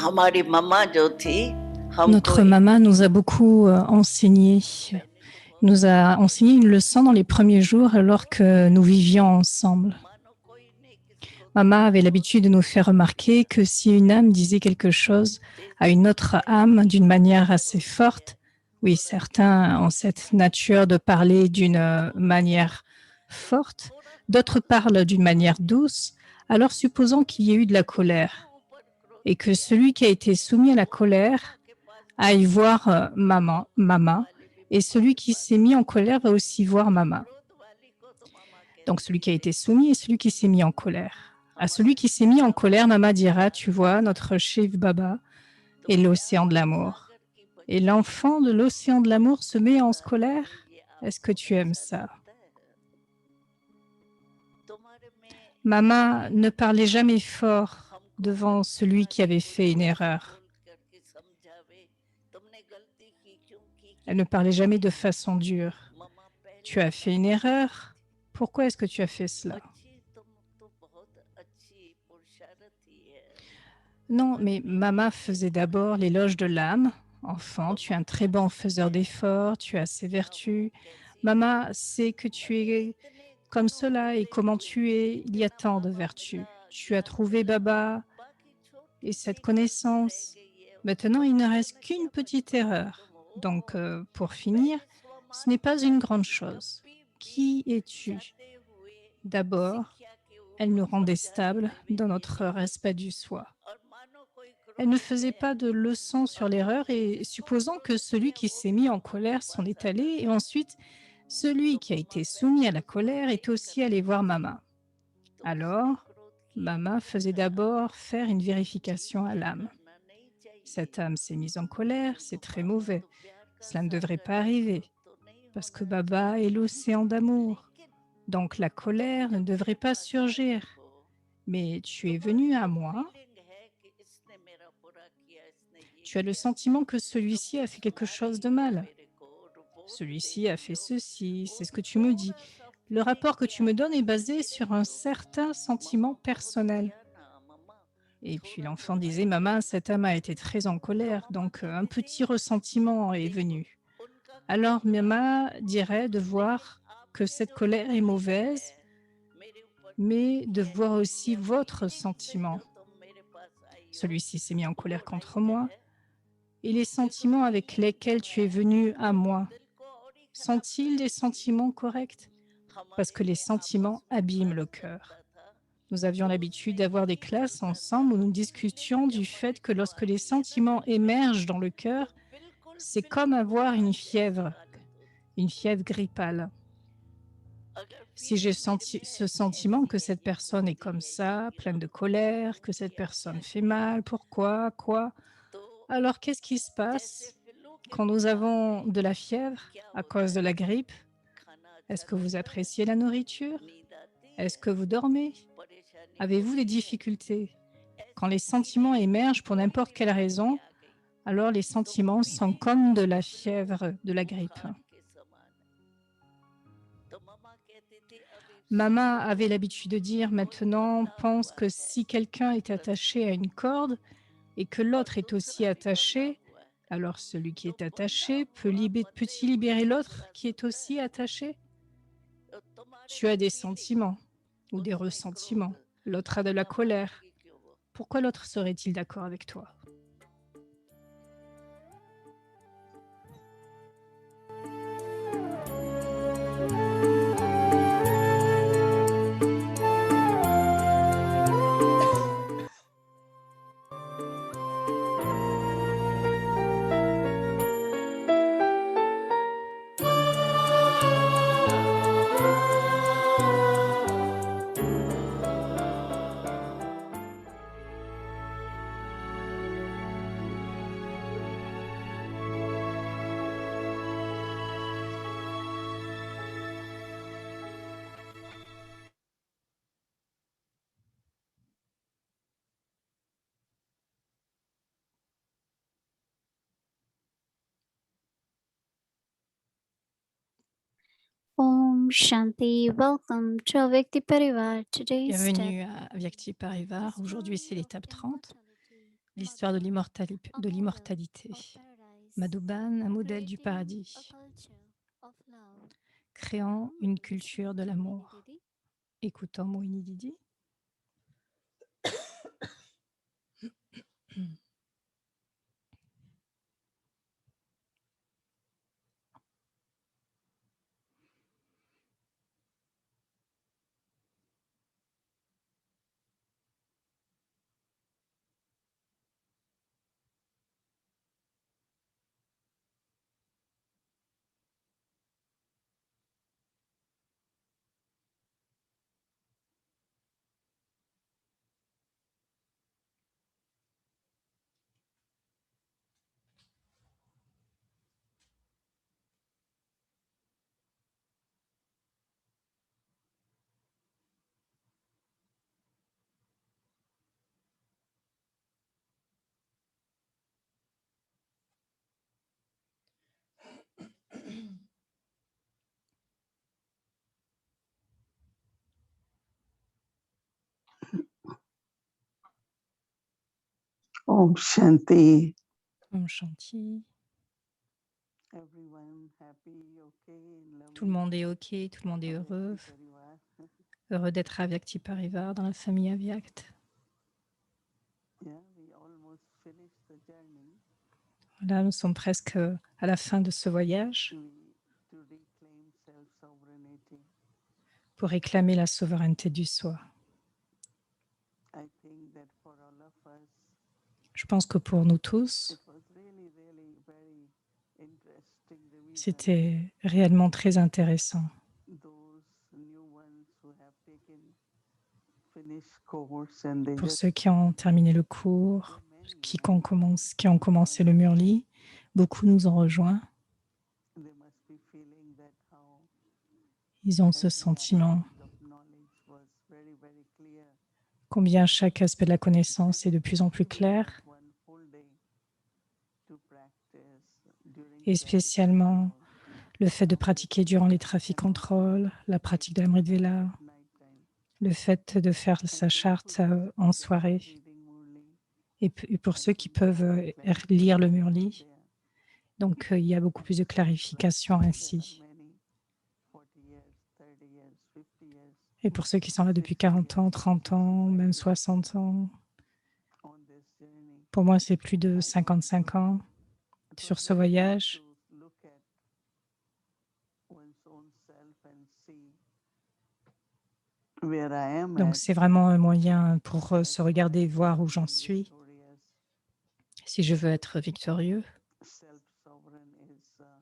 हमारी मम्मा जो थी हमको Notre maman nous a beaucoup enseigné, nous a enseigné une leçon dans les premiers jours alors que nous vivions ensemble. Maman avait l'habitude de nous faire remarquer que si une âme disait quelque chose à une autre âme d'une manière assez forte, oui, certains ont cette nature de parler d'une manière forte, d'autres parlent d'une manière douce, alors supposons qu'il y ait eu de la colère et que celui qui a été soumis à la colère aille voir maman, et celui qui s'est mis en colère va aussi voir maman. Donc celui qui a été soumis et celui qui s'est mis en colère. À celui qui s'est mis en colère, maman dira, tu vois, notre Shiv Baba est l'océan de l'amour. Et l'enfant de l'océan de l'amour se met en colère. Est-ce que tu aimes ça? Maman ne parlait jamais fort devant celui qui avait fait une erreur. Elle ne parlait jamais de façon dure. Tu as fait une erreur. Pourquoi est-ce que tu as fait cela? Non, mais maman faisait d'abord l'éloge de l'âme. Enfant, tu es un très bon faiseur d'efforts, tu as ces vertus. Maman sait que tu es comme cela et comment tu es. Il y a tant de vertus. Tu as trouvé Baba et cette connaissance. Maintenant, il ne reste qu'une petite erreur. Donc, pour finir, ce n'est pas une grande chose. Qui es-tu? D'abord, elle nous rendait stables dans notre respect du soi. Elle ne faisait pas de leçons sur l'erreur et supposons que celui qui s'est mis en colère s'en est allé et ensuite celui qui a été soumis à la colère est aussi allé voir maman. Alors, maman faisait d'abord faire une vérification à l'âme. Cette âme s'est mise en colère, c'est très mauvais. Cela ne devrait pas arriver parce que Baba est l'océan d'amour. Donc la colère ne devrait pas surgir. Mais tu es venu à moi, tu as le sentiment que celui-ci a fait quelque chose de mal. Celui-ci a fait ceci, c'est ce que tu me dis. Le rapport que tu me donnes est basé sur un certain sentiment personnel. Et puis l'enfant disait, maman, cette âme a été très en colère, donc un petit ressentiment est venu. Alors maman dirait de voir que cette colère est mauvaise, mais de voir aussi votre sentiment. Celui-ci s'est mis en colère contre moi, et les sentiments avec lesquels tu es venu à moi, sont-ils des sentiments corrects? Parce que les sentiments abîment le cœur. Nous avions l'habitude d'avoir des classes ensemble où nous discutions du fait que lorsque les sentiments émergent dans le cœur, c'est comme avoir une fièvre grippale. Si j'ai senti ce sentiment que cette personne est comme ça, pleine de colère, que cette personne fait mal, pourquoi, quoi, alors qu'est-ce qui se passe quand nous avons de la fièvre à cause de la grippe? Est-ce que vous appréciez la nourriture? Est-ce que vous dormez? Avez-vous des difficultés? Quand les sentiments émergent pour n'importe quelle raison, alors les sentiments sont comme de la fièvre de la grippe. Maman avait l'habitude de dire maintenant, pense que si quelqu'un est attaché à une corde et que l'autre est aussi attaché, alors celui qui est attaché peut-il libérer l'autre qui est aussi attaché? Tu as des sentiments ou des ressentiments. L'autre a de la colère. Pourquoi l'autre serait-il d'accord avec toi? Om Shanti, welcome to Avyakti Parivar. Today's step. Bienvenue à Vyakti Parivar. Aujourd'hui, c'est l'étape 30. l'histoire de l'immortalité. Madhuban, un modèle du paradis, créant une culture de l'amour. Écoutons Mohini Didi. Om Shanti. Om Shanti. Everyone happy, okay, Tout le monde est OK, tout le monde est heureux. Heureux d'être à Vyakti Parivar, dans la famille Avyakt. Là, nous sommes presque à la fin de ce voyage pour réclamer la souveraineté du soi. Je pense que pour nous tous, c'était réellement très intéressant. Pour ceux qui ont terminé le cours, qui ont commencé le Murli, beaucoup nous ont rejoints. Ils ont ce sentiment combien chaque aspect de la connaissance est de plus en plus clair, et spécialement le fait de pratiquer durant les trafics contrôles, la pratique de la Mridvela, le fait de faire sa charte en soirée, et pour ceux qui peuvent lire le Murli. Donc, il y a beaucoup plus de clarification ainsi. Et pour ceux qui sont là depuis 40 ans, 30 ans, même 60 ans, pour moi, c'est plus de 55 ans sur ce voyage. Donc, c'est vraiment un moyen pour se regarder et voir où j'en suis. Si je veux être victorieux,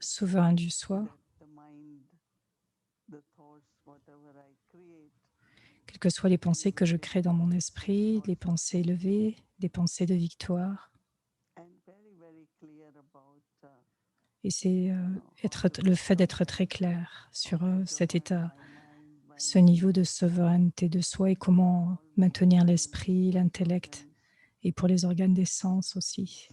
souverain du soi, quelles que soient les pensées que je crée dans mon esprit, les pensées élevées, des pensées de victoire. Et c'est le fait d'être très clair sur cet état, ce niveau de souveraineté de soi et comment maintenir l'esprit, l'intellect et pour les organes des sens aussi.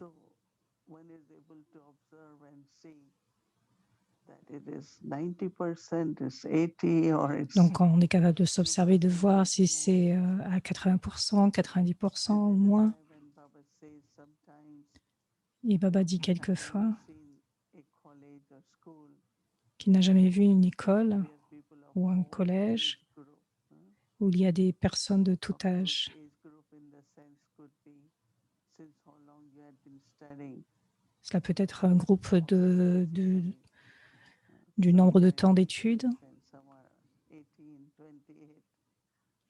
Donc on est capable de s'observer, de voir si c'est à 80%, 90% ou moins. Et Baba dit quelquefois qu'il n'a jamais vu une école ou un collège où il y a des personnes de tout âge. Cela peut être un groupe du nombre de temps d'études.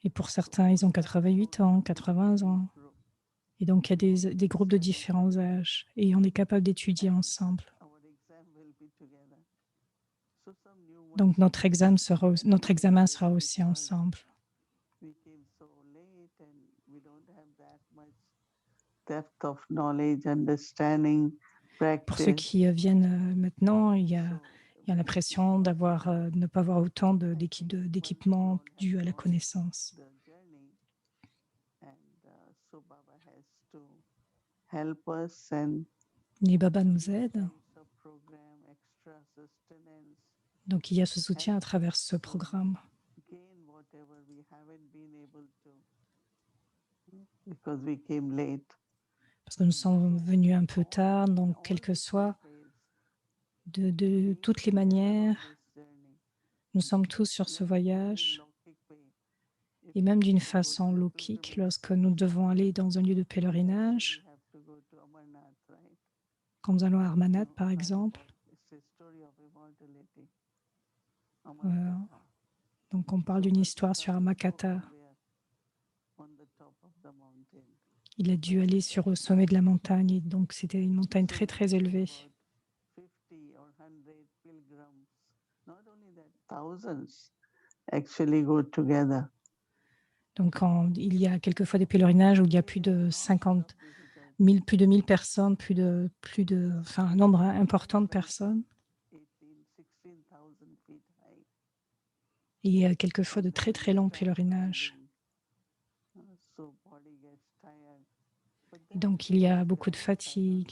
Et pour certains, ils ont 88 ans, 80 ans. Et donc, il y a des groupes de différents âges. Et on est capable d'étudier ensemble. Donc, notre examen sera aussi ensemble. Pour ceux qui viennent maintenant, il y a l'impression de ne pas avoir autant d'équipements dû à la connaissance. Les Babas nous aident. Donc, il y a ce soutien à travers ce programme. parce que nous sommes venus un peu tard, donc quel que soit, de toutes les manières, nous sommes tous sur ce voyage, et même d'une façon logique, lorsque nous devons aller dans un lieu de pèlerinage, quand nous allons à Armanat par exemple, euh, donc on parle d'une histoire sur Amakata. Il a dû aller sur au sommet de la montagne, et donc c'était une montagne très très élevée. Actually go together. Donc il y a quelquefois des pèlerinages où il y a plus de 50 000, plus de 1000 personnes, enfin un nombre important de personnes. Et il y a quelquefois de très très longs pèlerinages. Et donc il y a beaucoup de fatigue.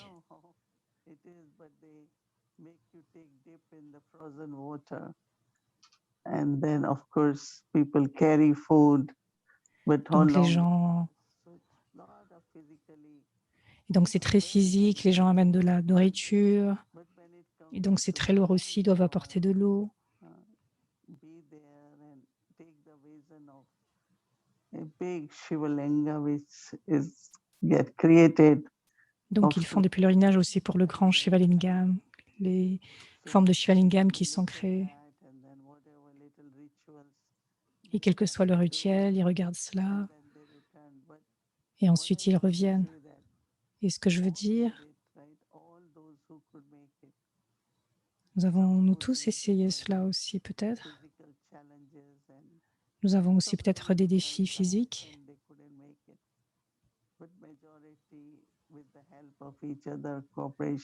And then, of course, people carry food, but how Donc les long? gens, So it's lot of physically, et donc c'est très physique, les gens amènent de la nourriture, but when it comes et donc c'est to très lourd aussi, ils doivent apporter de l'eau. be there and take the vision of a big Shivalinga which is get created. Donc ils font des pèlerinages aussi pour le grand Shivalingam, les formes de Shivalingam qui sont créées. Et quel que soit le rituel, ils regardent cela et ensuite ils reviennent. Et ce que je veux dire, nous tous essayé cela aussi peut-être. Nous avons aussi peut-être des défis physiques.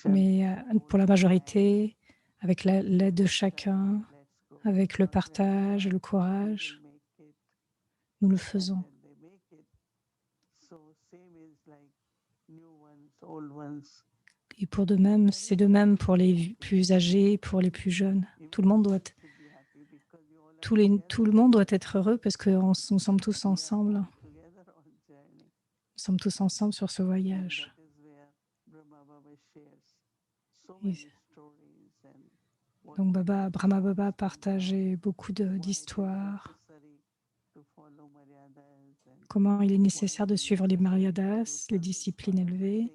Mais pour la majorité, avec l'aide de chacun, avec le partage, le courage, nous le faisons. Et pour de même, c'est de même pour les plus âgés, pour les plus jeunes. Tout le monde doit être heureux parce que nous sommes tous ensemble. Nous sommes tous ensemble sur ce voyage. Et donc Brahma Baba partageait beaucoup d'histoires. Comment il est nécessaire de suivre les Maryadas, les disciplines élevées.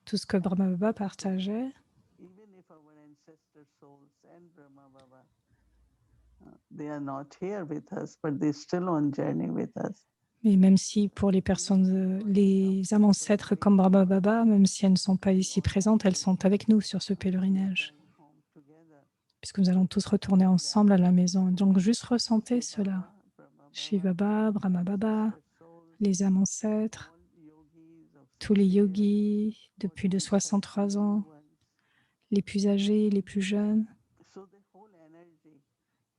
Tout ce que Brahma Baba partageait. Mais même si pour les personnes, les âmes ancêtres comme Brahma Baba, même si elles ne sont pas ici présentes, elles sont avec nous sur ce pèlerinage. Puisque nous allons tous retourner ensemble à la maison. Donc juste ressentez cela. Shiva Baba, Brahma Baba, les âmes ancêtres, tous les yogis de plus de 63 ans, les plus âgés, les plus jeunes.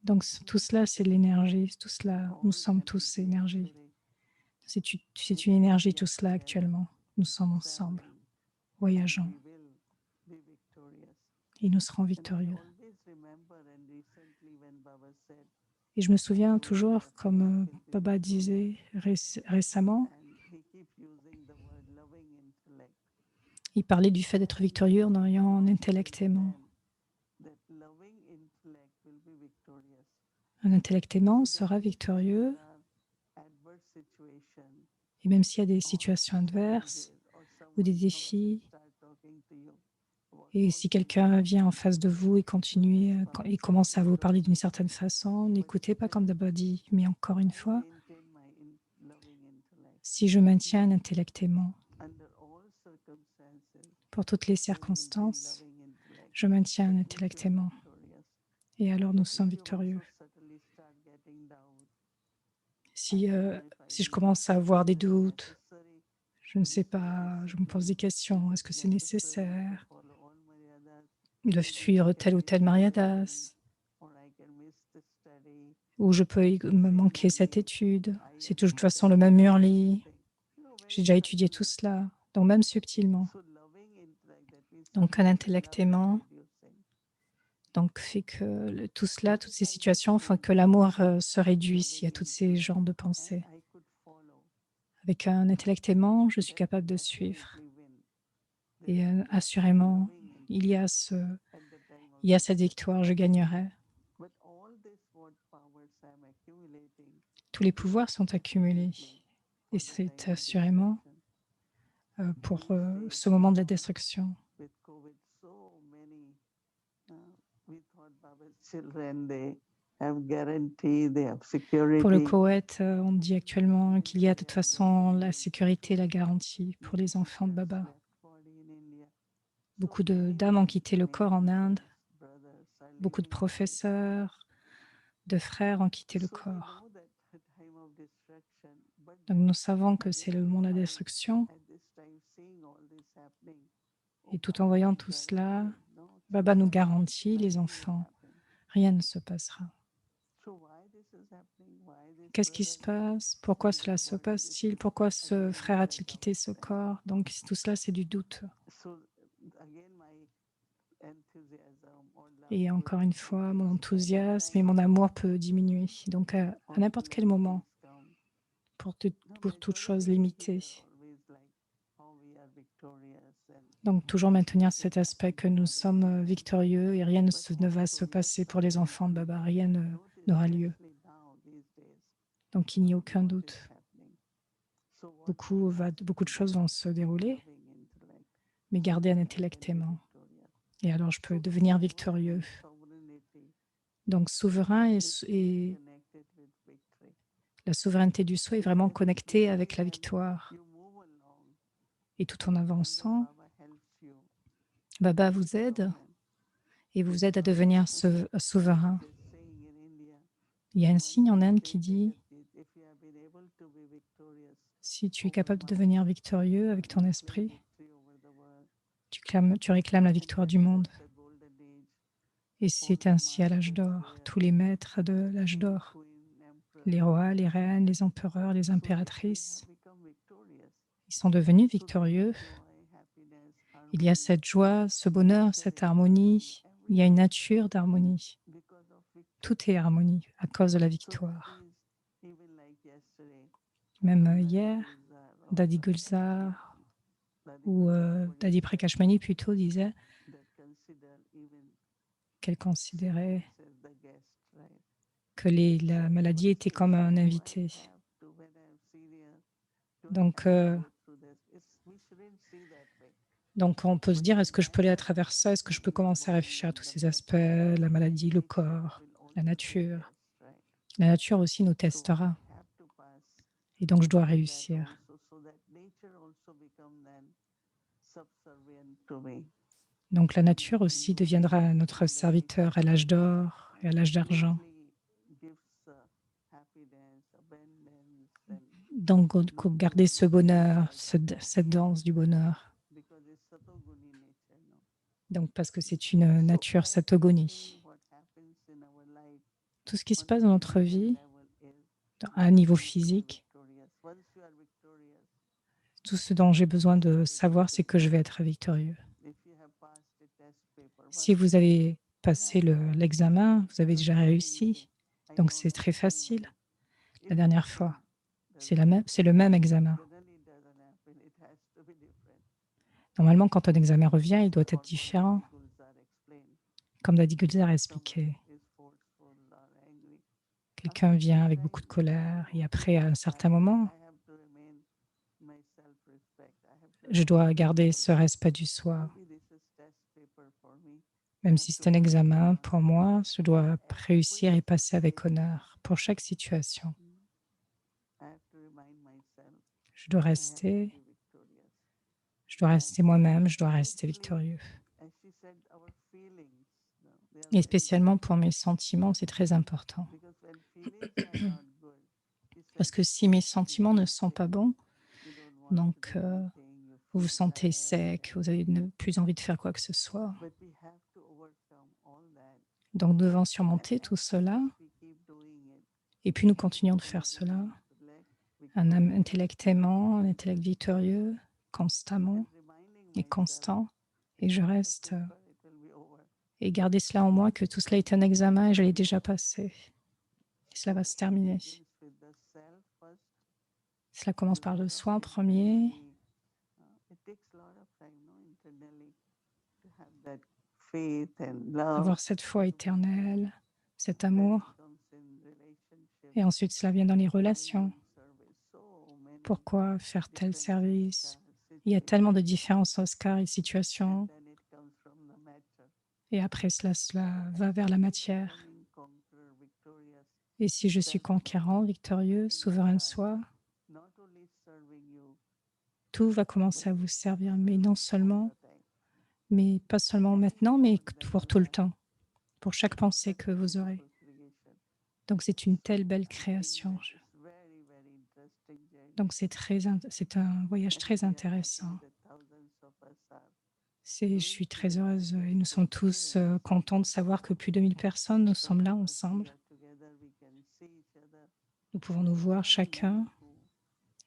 Donc tout cela, c'est l'énergie. Tout cela, nous sommes tous énergie. C'est une énergie, tout cela actuellement. Nous sommes ensemble, voyageant. Et nous serons victorieux. Et je me souviens toujours, comme Baba disait récemment, il parlait du fait d'être victorieux en ayant un intellect aimant. Un intellect aimant sera victorieux. Et même s'il y a des situations adverses ou des défis, et si quelqu'un vient en face de vous et continue et commence à vous parler d'une certaine façon, n'écoutez pas comme Baba dit, mais encore une fois, si je maintiens un intellect aimant pour toutes les circonstances, je maintiens un intellect aimant. Et alors nous sommes victorieux. Si je commence à avoir des doutes, je ne sais pas, je me pose des questions, est-ce que c'est nécessaire de suivre tel ou tel Maryadas, ou je peux me manquer cette étude, c'est de toute façon le même Murli, j'ai déjà étudié tout cela, donc même subtilement. Donc un intellect aimant, donc fait que tout cela, toutes ces situations font que l'amour se réduit ici à tous ces genres de pensées. Avec un intellect aimant, je suis capable de suivre. Et assurément, il y a cette victoire, je gagnerai. Tous les pouvoirs sont accumulés. Et c'est assurément pour ce moment de la destruction. Pour le Koweït, on dit actuellement qu'il y a de toute façon la sécurité, la garantie pour les enfants de Baba. Beaucoup d'âmes ont quitté le corps en Inde. Beaucoup de professeurs, de frères ont quitté le corps. Donc nous savons que c'est le moment de la destruction. Et tout en voyant tout cela, Baba nous garantit, les enfants, rien ne se passera. Qu'est-ce qui se passe? Pourquoi cela se passe-t-il? Pourquoi ce frère a-t-il quitté ce corps? Donc tout cela, c'est du doute. Et encore une fois, mon enthousiasme et mon amour peut diminuer. Donc à n'importe quel moment, pour toute chose limitée. Donc toujours maintenir cet aspect que nous sommes victorieux et rien ne va se passer pour les enfants de Baba, rien n'aura lieu. Donc il n'y a aucun doute. Beaucoup de choses vont se dérouler, mais garder un intellect aimant. Et alors je peux devenir victorieux. Donc souverain et la souveraineté du soi est vraiment connectée avec la victoire. Et tout en avançant, Baba vous aide et vous aide à devenir souverain. Il y a un signe en Inde qui dit si tu es capable de devenir victorieux avec ton esprit, tu réclames la victoire du monde. Et c'est ainsi à l'âge d'or, tous les maîtres de l'âge d'or, les rois, les reines, les empereurs, les impératrices, ils sont devenus victorieux. Il y a cette joie, ce bonheur, cette harmonie. Il y a une nature d'harmonie. Tout est harmonie à cause de la victoire. Même hier, Dadi Gulzar ou Dadi Prakashmani plutôt disait qu'elle considérait que la maladie était comme un invité. Donc on peut se dire, est-ce que je peux aller à travers ça? Est-ce que je peux commencer à réfléchir à tous ces aspects, la maladie, le corps, la nature? La nature aussi nous testera. Et donc je dois réussir. Donc la nature aussi deviendra notre serviteur à l'âge d'or et à l'âge d'argent. Donc garder ce bonheur, cette danse du bonheur. Donc parce que c'est une nature satogoni. Tout ce qui se passe dans notre vie, à un niveau physique, tout ce dont j'ai besoin de savoir, c'est que je vais être victorieux. Si vous avez passé l'examen, vous avez déjà réussi. Donc c'est très facile. La dernière fois, c'est le même examen. Normalement, quand un examen revient, il doit être différent. Comme Dadi Gulzar a expliqué, quelqu'un vient avec beaucoup de colère et après, à un certain moment, je dois garder ce respect du soi. Même si c'est un examen, pour moi, je dois réussir et passer avec honneur pour chaque situation. Je dois rester moi-même, je dois rester victorieux. Et spécialement pour mes sentiments, c'est très important. Parce que si mes sentiments ne sont pas bons, donc vous vous sentez sec, vous avez plus envie de faire quoi que ce soit. Donc nous devons surmonter tout cela. Et puis nous continuons de faire cela. Un intellect aimant, un intellect victorieux, constamment et constant. Et je reste et garder cela en moi, que tout cela est un examen et je l'ai déjà passé. Et cela va se terminer. Cela commence par le soi en premier. It takes a lot of time, no, internally, to have that faith and love. Avoir cette foi éternelle, cet amour. Comes in relationship. Et ensuite, cela vient dans les relations. Service. So many Pourquoi faire tel service? Il y a situations. tellement de différents Oscars et situations. Then it comes from the matter. Et après cela va vers la matière. Becoming conqueror, victorious, Et si je suis conquérant, victorieux, souverain de soi, not only serving you, tout va commencer à vous servir, mais non seulement, mais pas seulement maintenant, mais pour tout le temps, pour chaque pensée que vous aurez. Donc c'est une telle belle création. very, very interesting journey. Donc c'est un voyage très intéressant. That thousands of us are. Je suis très heureuse et nous sommes tous contents de savoir que plus de 1000 personnes, nous sommes là ensemble. Together we can see each other. Nous pouvons nous voir chacun.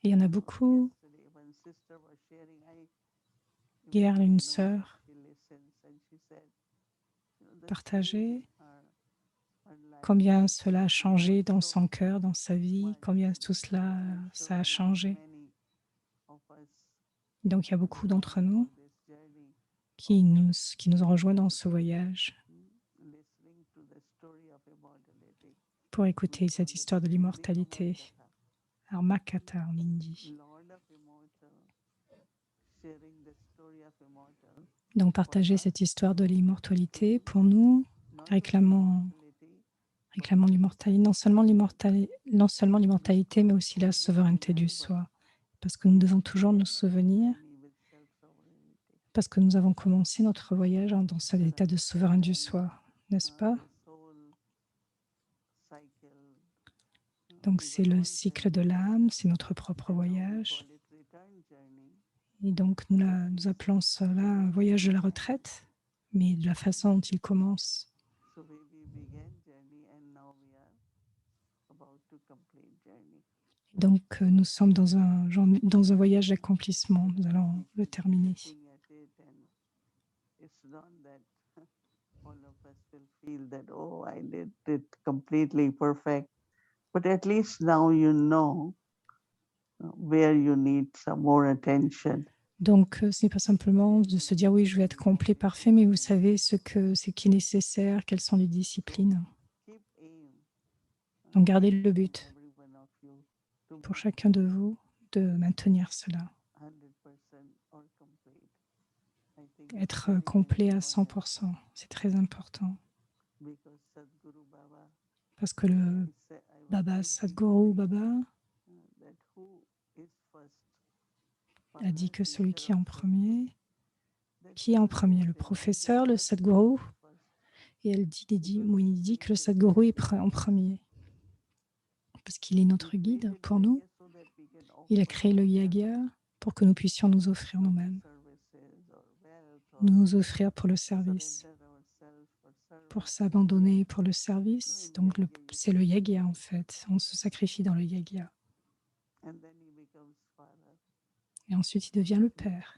Et il y en a beaucoup. Yesterday, one sister was sharing, Hier, une know sœur she listens and she said, the partageait her life combien cela a changé dans son cœur, dans sa vie, combien tout cela, ça a changé. many of us Donc il y a beaucoup d'entre nous this journey, qui nous ont rejoints dans ce voyage listening to the story of immortality. pour écouter cette histoire de l'immortalité. Armakata en hindi. Lord of immortal, sharing the story of immortal. Donc partager cette histoire de l'immortalité pour nous, Not réclamons l'immortalité, non seulement l'immortalité, mais aussi la souveraineté du soi. Parce que nous devons toujours nous souvenir, with self-sovereignty. parce que nous avons commencé notre voyage dans cet état de souverain du soi, n'est-ce pas? The soul cycle. Donc c'est le cycle de l'âme, c'est notre propre voyage. Call it return journey. Et donc nous appelons cela un voyage de la retraite, mais de la façon dont il commence. So we began journey and now we are about to complete journey. Donc nous sommes dans un voyage d'accomplissement, nous allons le terminer. Looking at it and it's not that all of us will feel that, oh, I did it completely perfect. But at least now you know where you need some more attention. Donc ce n'est pas simplement de se dire oui, je vais être complet, parfait, mais vous savez ce qui est nécessaire, quelles sont les disciplines. Keep aim. Donc gardez le but Every one of you to pour be chacun de vous de maintenir cela, 100% or complete. I think it's être very, very complet à important 100%. C'est très important because Sadhguru Baba parce que le he said, I was Baba, thinking, Sadhguru Baba, that who is first. a dit que celui qui est Teacher en of premier, that qui est en he premier, le said, professeur, le Sadhguru, et elle dit que le Sadhguru est en premier parce qu'il est notre guide pour nous. Il a créé le Yagya pour que nous puissions nous offrir nous-mêmes, nous offrir pour le service, pour s'abandonner pour le service. Donc c'est le Yagya en fait, on se sacrifie dans le Yagya. Et ensuite il devient le père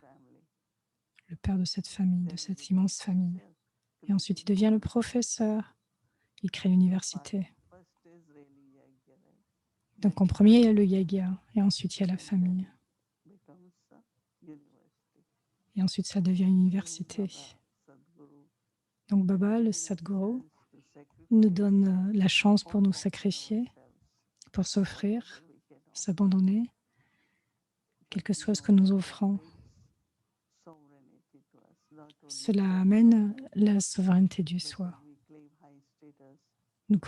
de cette famille, de cette immense famille. Et ensuite il devient le professeur, il crée l'université. Donc en premier il y a le Yagya et ensuite il y a la famille. Et ensuite ça devient une université. Donc Baba, le Sadhguru, nous donne la chance pour nous sacrifier, pour s'offrir, s'abandonner, quel que soit ce que nous offrons. Cela amène la souveraineté du soi. Nous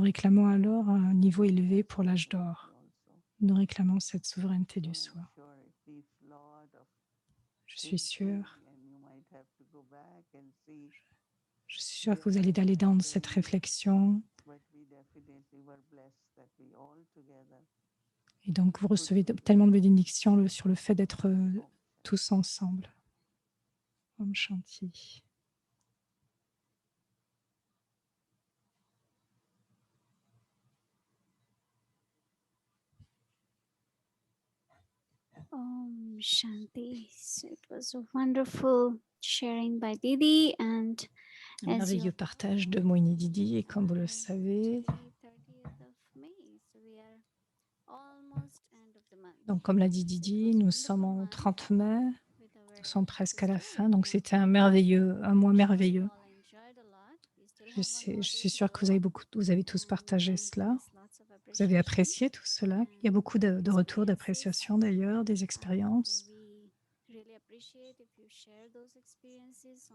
réclamons alors un niveau élevé pour l'âge d'or. Nous réclamons cette souveraineté du soi. Je suis sûre que vous allez aller dans cette réflexion. Et donc, vous recevez tellement de bénédictions sur le fait d'être tous ensemble. Om Shanti. Om Shanti. So it was a wonderful sharing by Didi and Un merveilleux partage de Moini Didi et comme vous le savez, May, so we are almost end of the month. Donc, comme l'a dit Didi, nous sommes en 30 mai, nous sommes presque à la fin, donc c'était un mois merveilleux. Je suis sûre que vous avez tous partagé cela. Vous avez apprécié tout cela. Il y a beaucoup de retours d'appréciation d'ailleurs, des expériences.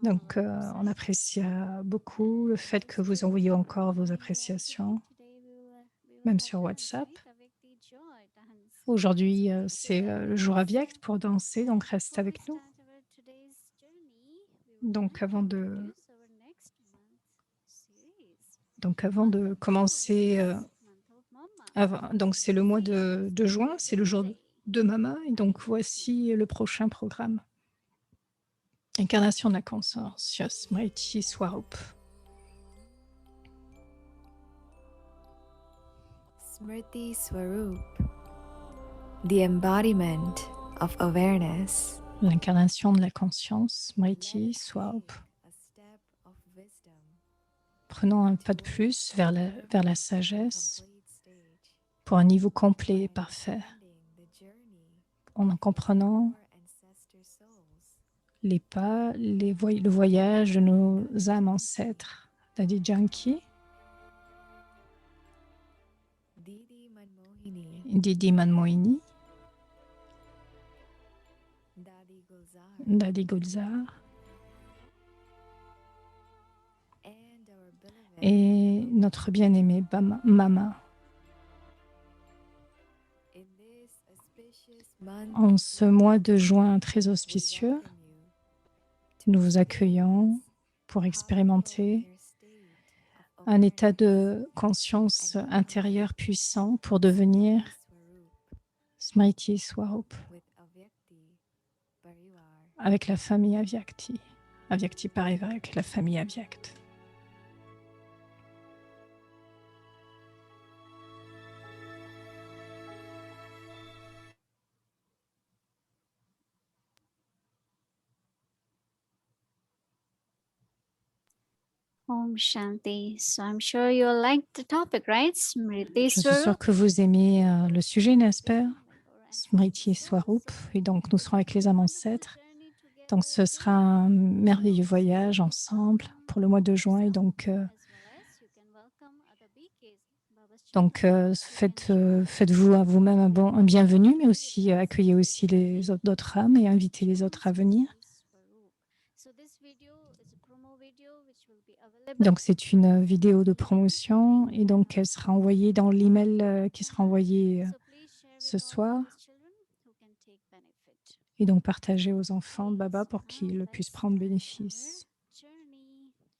Donc, on apprécie beaucoup le fait que vous envoyez encore vos appréciations, même sur WhatsApp. Aujourd'hui, c'est le jour Avyakt pour danser, donc reste avec nous. Donc, avant de commencer, donc c'est le mois de juin, c'est le jour de Mama, et donc voici le prochain programme. Incarnation de la conscience, Smriti Swarup. Smriti Swarup, the embodiment of awareness. L'incarnation de la conscience, Smriti Swarup. A step of wisdom. Prenons un pas de plus vers la sagesse Complete stage. pour un niveau complet et parfait, Understanding the journey en comprenant of our ancestor souls. les pas, le voyage de nos âmes ancêtres. Daddy Janki, Didi Manmohini, Didi Manmohini, Dadi Gulzar, Daddy Gulzar and our beloved et notre bien-aimé Mama. in this auspicious month. En ce mois de juin très auspicieux, welcome you nous vous accueillons pour expérimenter un état de conscience intérieure puissant pour devenir Smriti Swarup with Avyakti Parivar. avec la famille Avyakti. Avyakti Parivar avec la famille Avyakt. Om Shanti. So I'm sure you'll like the topic, right? Smriti Je suis sûre Swarup. que vous aimez le sujet, n'est-ce pas? Smriti Swarup. Et donc, nous serons avec les âmes ancêtres. Donc, ce sera un merveilleux voyage ensemble pour le mois de juin. Et donc, faites-vous à vous-même un bienvenu, mais aussi accueillez aussi les d'autres âmes et invitez les autres à venir. Donc, c'est une vidéo de promotion et donc elle sera envoyée dans l'email qui sera envoyé ce soir et donc partagée aux enfants de Baba pour qu'ils puissent prendre bénéfice.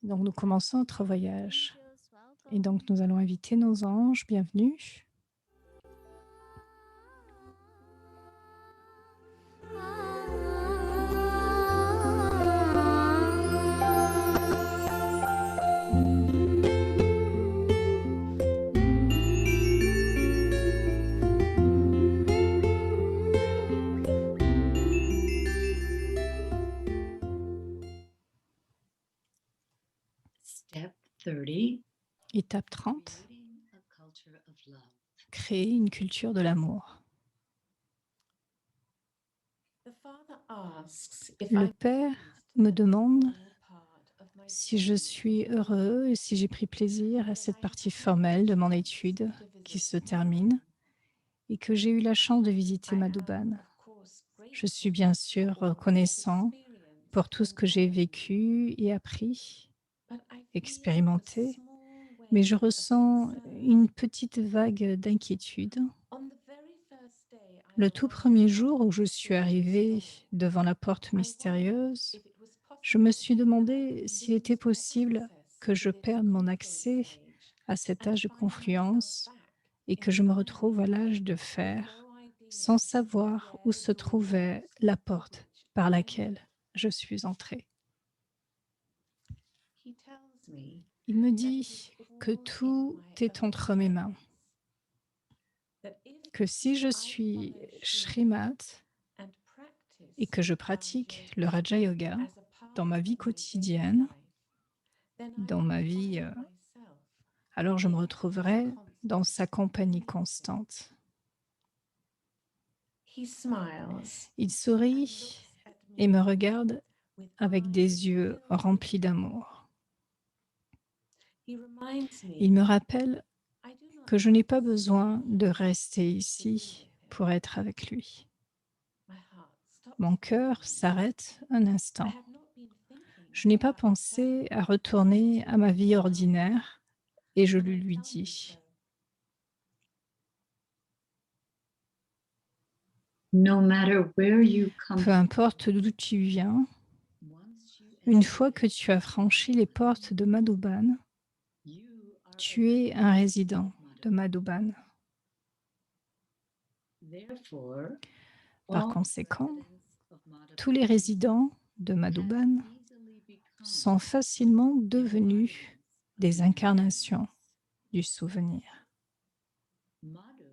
Donc, nous commençons notre voyage et donc nous allons inviter nos anges. Bienvenue. Step 30. Étape 30. Creating a culture of love. Créer une culture de l'amour. Le Père me demande si je suis heureux et si j'ai pris plaisir à cette partie formelle de mon étude qui se termine et que j'ai eu la chance de visiter Madhuban. Je suis bien sûr reconnaissant pour tout ce que j'ai vécu et appris, expérimenté, mais je ressens une petite vague d'inquiétude. Le tout premier jour où je suis arrivée devant la porte mystérieuse, je me suis demandé s'il était possible que je perde mon accès à cet âge de confluence et que je me retrouve à l'âge de fer sans savoir où se trouvait la porte par laquelle je suis entrée. Il me dit que tout est entre mes mains, que si je suis Shrimat et que je pratique le Raja Yoga dans ma vie quotidienne, dans ma vie, alors je me retrouverai dans sa compagnie constante. Il sourit et me regarde avec des yeux remplis d'amour. Il me rappelle que je n'ai pas besoin de rester ici pour être avec lui. Mon cœur s'arrête un instant. Je n'ai pas pensé à retourner à ma vie ordinaire et je le lui dis. No matter where you come Peu importe d'où tu viens, once you une fois que tu as franchi les portes de Madhuban, you are tu es un résident de Madhuban. therefore Par all conséquent, residents of Madhuban tous les résidents de Madhuban can easily become sont facilement devenus des incarnations du souvenir. Madhu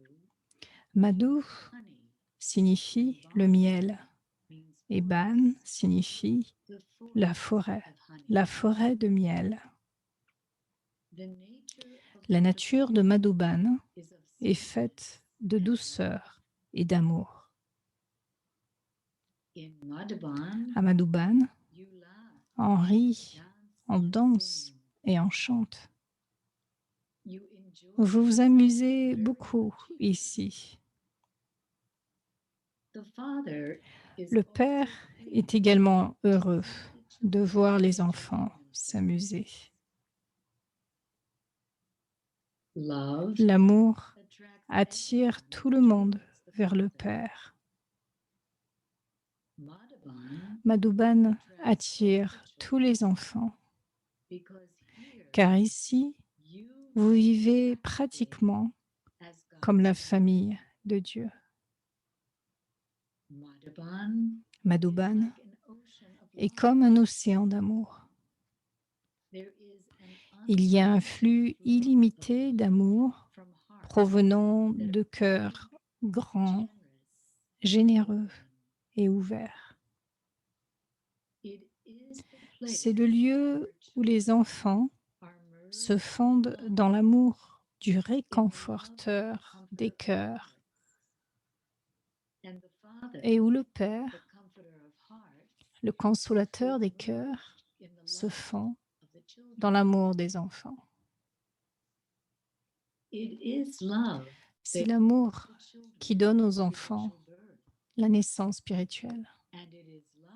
Madhu honey signifie le miel means et Ban signifie the la forest forêt, of honey. la forêt de miel. The nature of La nature de Madhuban is of est sweetness. faite de douceur et d'amour. In Madhuban, À Madhuban, you laugh, on rit, dance, on danse sing. et on chante. You enjoy Vous vous yourself amusez very beaucoup much here. ici. The father is Le also Père pleased est également heureux to see the de children voir les enjoying enfants themselves. s'amuser. Love L'amour attracts attire everyone tout le monde towards the vers le father. Père. Madhuban Madhuban attracts all the attire tous children les enfants, because here car ici, you vous live vivez practically pratiquement as comme la God's famille de Dieu. Madhuban is Madhuban like an ocean of est love. comme un océan d'amour. There is an Il y a un flux unlimited flow illimité of love d'amour from hearts provenant that de are cœurs big, grands, generous, généreux open. et ouverts. It is the C'est place le lieu where où les children enfants are se merged in fondent love, dans l'amour du in the love and réconforteur comfort des of cœurs hearts. And the Father, et où le the Père, comforter of hearts, le consolateur is des merged cœurs, in the se love fond of the children. dans l'amour des enfants. It is love C'est that l'amour gives the children qui donne aux enfants spiritual birth, la naissance spirituelle. and it is love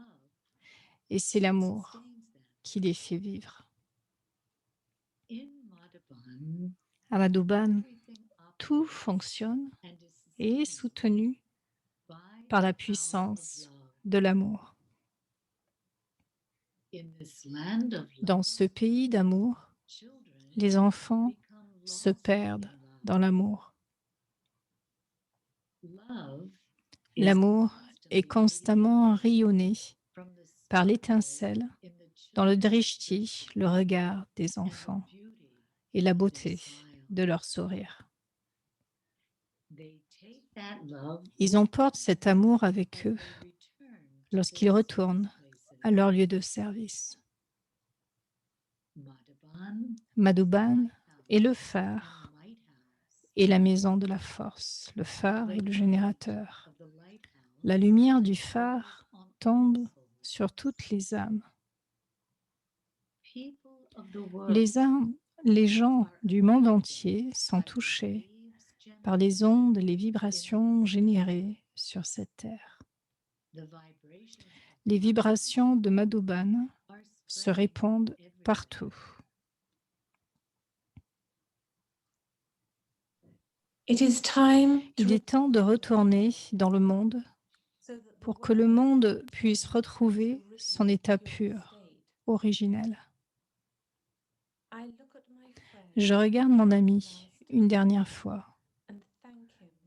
Et c'est that l'amour sustains them. qui les fait vivre. In Madhuban, À Madhuban, everything tout operates fonctionne and is et est sustained soutenu by par the la power of puissance love. de l'amour. In this land of Dans love, ce pays d'amour, children les enfants become se lost perdent in love. dans l'amour. Love is L'amour est constantly constamment rayonné from the par sparkle l'étincelle in the dans le children's drishti, le regard des and the enfants, beauty et la of their beauté smile. de leur sourire. They take that love Ils with emportent them cet amour avec as eux they return to lorsqu'ils their retournent service places. à leur lieu de service. Madhuban Madhuban est le lighthouse phare and lighthouse. et la maison de la force, le phare The et le light générateur. of the lighthouse La lumière du phare falls on all tombe souls. sur toutes les âmes. People of the world Les gens are du monde affected entier sont by the touchés waves par les generated ondes et les in vibrations this générées sur cette terre. The vibrations of Les Madhuban vibrations de Madhuban are se spreading répandent everywhere. partout. It is time to Il est temps de retourner dans le monde pour que le monde puisse retrouver son état pur, originel. Je regarde mon ami une dernière fois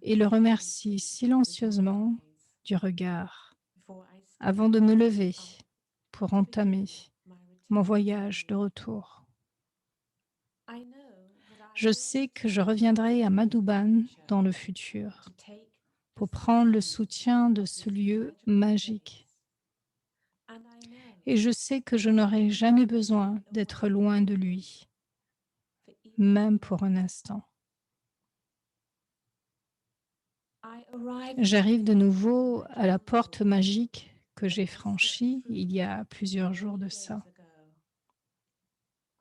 et le remercie silencieusement du regard avant de me lever pour entamer mon voyage de retour. Je sais que je reviendrai à Madhuban dans le futur pour prendre le soutien de ce lieu magique. Et je sais que je n'aurai jamais besoin d'être loin de lui, même pour un instant. I arrived J'arrive de nouveau à la porte magique que j'ai franchie il y a plusieurs jours de ça.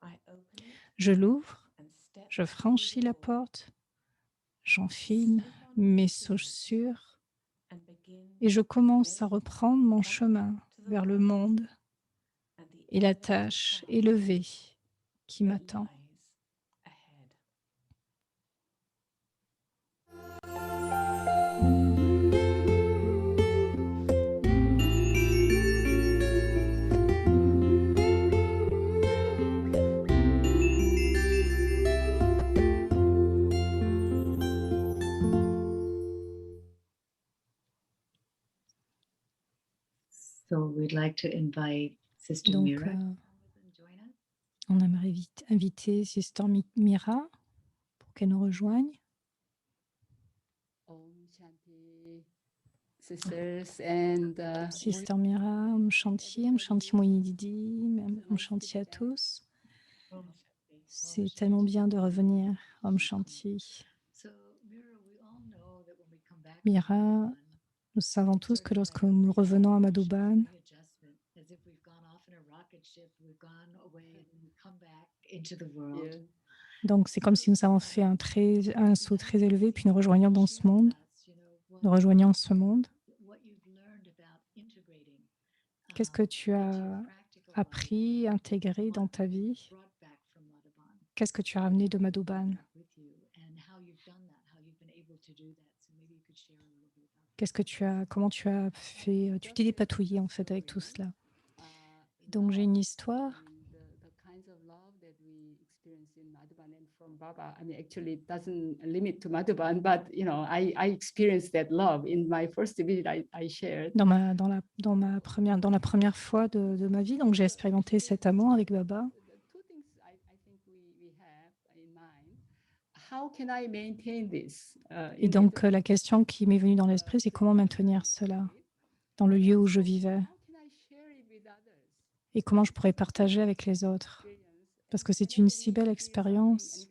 I open it Je l'ouvre, and step je through franchis the la door, porte, j'enfile slip on mes my shoes, chaussures and begin et je commence à making reprendre mon back chemin to the vers le world monde and the et la endless tâche task élevée qui that m'attend. lies ahead. So we'd like to invite Sister Donc, Mira to come with and join us. on aimerait inviter Sister Mira pour qu'elle nous rejoigne. Om Shanti, sisters, and Sister Mira, Om Shanti Moyididi, Om Shanti à tous. C'est tellement bien de revenir, Om Shanti. So Mira, we all know that when we come back from Mira, Madhuban, nous savons it's tous sort que of lorsque like a nous revenons à refresh, a Madhuban, readjustment, as if we've gone off in a rocket ship, we've gone away, and then we come back into the world. yeah, donc c'est comme si nous avons fait un saut très élevé, puis nous rejoignons dans ce monde, nous rejoignons ce monde. Qu'est-ce que tu as appris, intégré dans ta vie? Qu'est-ce que tu as ramené de Madhuban? Comment tu as fait, tu t'es dépatouillé en fait avec tout cela. Donc j'ai une histoire. the kinds of love that we experience in Madhuban and from Baba. I mean, actually, it doesn't limit to Madhuban, but I experienced that love in my first visit. I shared. Dans la première fois de ma vie, donc j'ai expérimenté cet amour avec Baba. The two things I think we have in mind. How can I maintain this? Et donc la question qui m'est venue dans l'esprit, c'est comment maintenir cela dans le lieu où je vivais How can I share it with others? et comment je pourrais partager avec les autres. Parce que c'est une si belle expérience.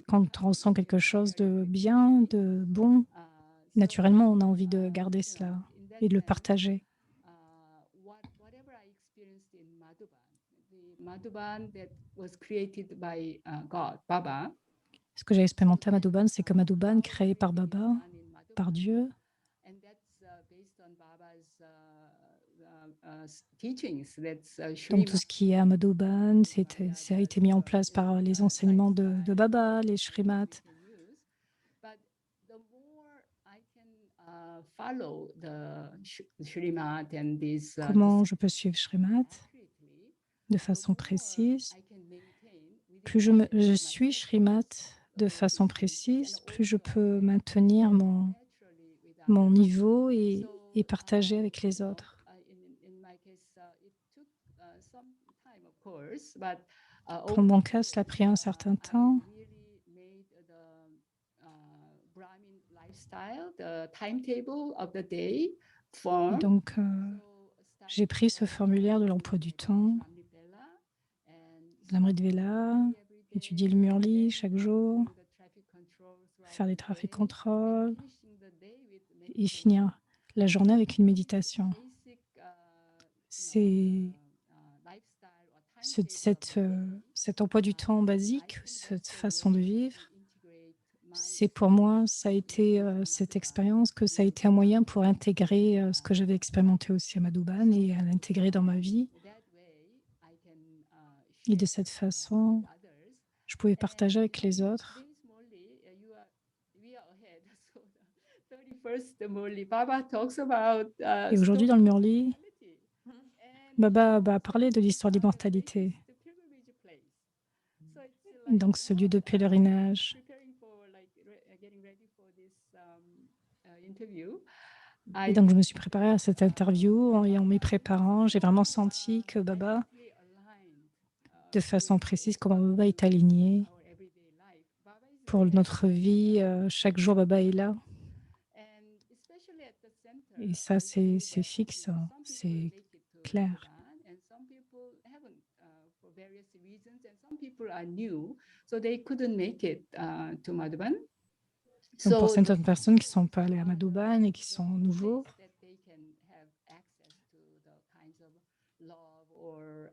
Quand on ressent quelque chose de bien, de bon, naturellement, on a envie de garder cela et de le partager. Whatever I experienced in Madhuban that was created by God, Baba. Ce que j'ai expérimenté à Madhuban, c'est que Madhuban, créé par Baba, par Dieu, And that's based on Baba's teachings. That's donc tout ce qui est à Madhuban, ça a été mis en place par les enseignements de Baba, les Shrimad. But the more I can follow the Shrimad and these Comment je peux suivre Shrimad de façon précise? Plus je suis Shrimad de façon précise, plus je peux maintenir mon niveau et partager avec les autres. Pour mon cas, cela a pris un certain temps. Donc, j'ai pris ce formulaire de l'emploi du temps, l'Amrit Vela, étudier le Murli chaque jour, faire des trafic contrôles et finir la journée avec une méditation. C'est cet emploi du temps basique, cette façon de vivre. C'est pour moi, ça a été cette expérience, que ça a été un moyen pour intégrer ce que j'avais expérimenté aussi à Madhuban et à l'intégrer dans ma vie. Et de cette façon, je pouvais partager avec les autres. Et aujourd'hui, dans le Murli, Baba a parlé de l'histoire de l'immortalité. Donc, ce lieu de pèlerinage. Et donc, je me suis préparée à cette interview et en m'y préparant, j'ai vraiment senti que Baba, de façon précise, comment Baba est aligné pour notre vie. Chaque jour, Baba est là. Et ça, c'est fixe, c'est clair. haven't for various reasons, and some people are new, so they couldn't make it to Madhuban. Donc, pour So certaines personnes qui ne sont pas allées à Madhuban et qui sont nouveaux, that they can have access to the kinds of love or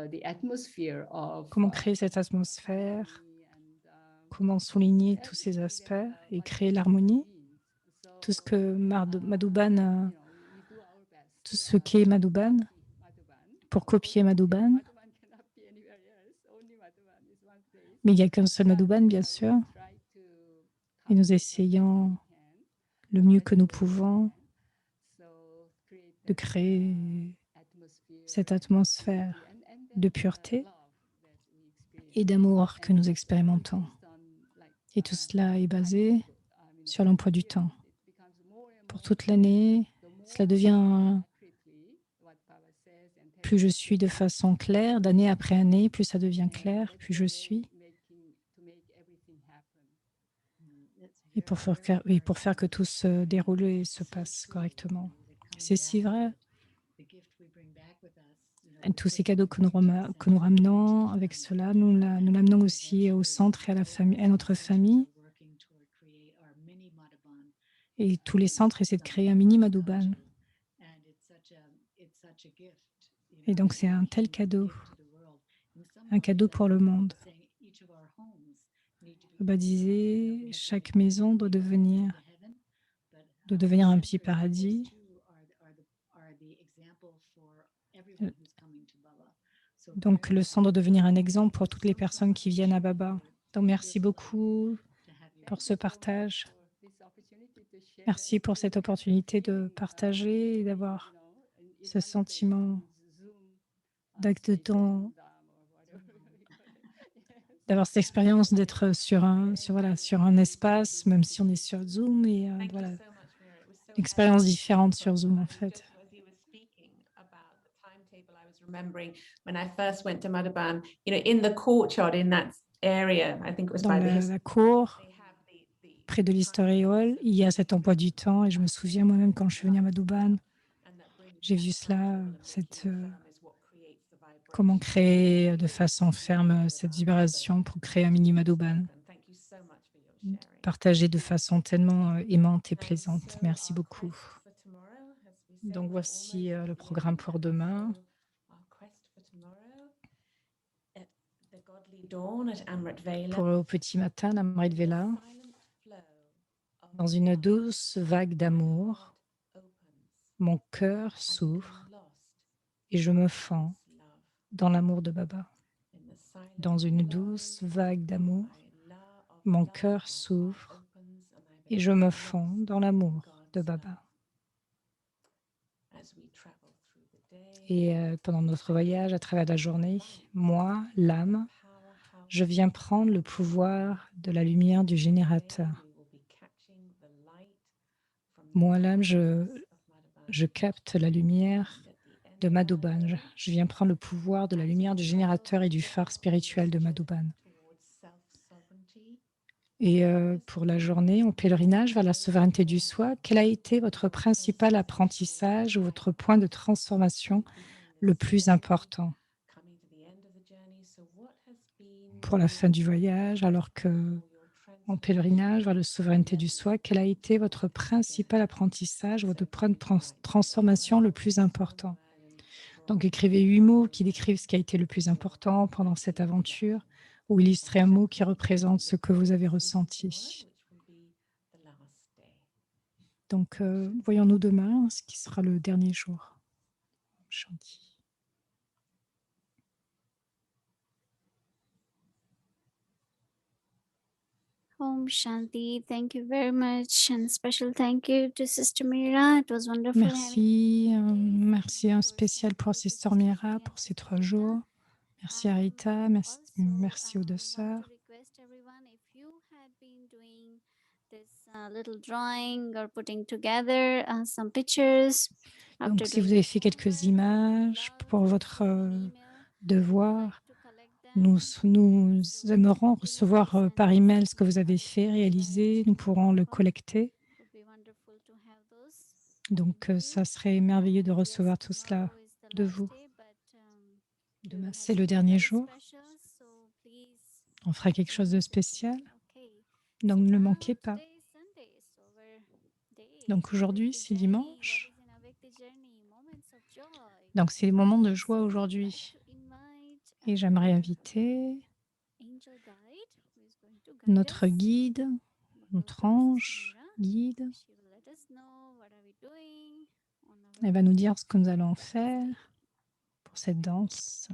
the atmosphere of comment créer cette atmosphère, harmony and, comment souligner tous ces aspects et créer l'harmonie, tout ce que Madhuban, tout ce qu'est Madhuban, pour copier Madhuban. Mais il n'y a qu'un seul Madhuban, bien sûr. Et nous essayons le mieux que nous pouvons de créer cette atmosphère de pureté et d'amour que nous expérimentons. Et tout cela est basé sur l'emploi du temps. Pour toute l'année, cela devient, plus je suis de façon claire, d'année après année, plus ça devient clair, plus je suis. Et pour faire que tout se déroule et se passe correctement. C'est si vrai. Et tous ces cadeaux que nous ramenons, avec cela, nous l'amenons aussi au centre et à notre famille. Et tous les centres essaient de créer un mini Madhuban. Et donc, c'est un tel cadeau, un cadeau pour le monde. Baba disait, chaque maison doit devenir un petit paradis. Donc, le sang doit devenir un exemple pour toutes les personnes qui viennent à Baba. Donc, merci beaucoup pour ce partage. Merci pour cette opportunité de partager et d'avoir ce sentiment d'acte de temps, d'avoir cette expérience d'être sur un espace, même si on est sur Zoom, et voilà, expérience différente sur Zoom en fait. Remembering when I first went to Madhuban, in the courtyard in that area, I think it was Dans la cour, près de l'History Hall, il y a cet emploi du temps, et je me souviens moi-même quand je suis venue à Madhuban, j'ai vu cela, comment créer de façon ferme cette vibration pour créer un mini Madhuban. Partager de façon tellement aimante et plaisante. Merci beaucoup. Donc voici le programme pour demain. Pour au petit matin, l'Amrit Vela, dans une douce vague d'amour, mon cœur s'ouvre et je me fends dans l'amour de Baba. Dans une douce vague d'amour, mon cœur s'ouvre et je me fonds dans l'amour de Baba. Et pendant notre voyage à travers la journée, moi, l'âme, je viens prendre le pouvoir de la lumière du générateur. Moi, l'âme, je capte la lumière de Madhuban. Je viens prendre le pouvoir de la lumière du générateur et du phare spirituel de Madhuban. Et pour la journée, en pèlerinage vers la souveraineté du soi, quel a été votre principal apprentissage ou votre point de transformation le plus important pour la fin du voyage, alors que en pèlerinage vers la souveraineté du soi, quel a été votre principal apprentissage, votre point de transformation le plus important? Donc, écrivez 8 mots qui décrivent ce qui a été le plus important pendant cette aventure, ou illustrez un mot qui représente ce que vous avez ressenti. Donc, voyons-nous demain, ce qui sera le dernier jour. Shanti. Om Shanti. Thank you very much, and special thank you to Sister Mira. It was wonderful. Merci un spécial pour Sister Mira pour ces 3 jours. Merci à Rita, merci aux 2 sœurs. Little drawing or putting together some pictures. Donc, si vous avez fait quelques images pour votre devoir, nous aimerons recevoir par email ce que vous avez fait, réalisé. Nous pourrons le collecter. Donc, ça serait merveilleux de recevoir tout cela de vous. Demain, c'est le dernier jour. On fera quelque chose de spécial. Donc, ne le manquez pas. Donc, aujourd'hui, c'est dimanche. Donc, c'est les moments de joie aujourd'hui. Et j'aimerais inviter notre guide, notre ange guide. Elle va nous dire ce que nous allons faire pour cette danse.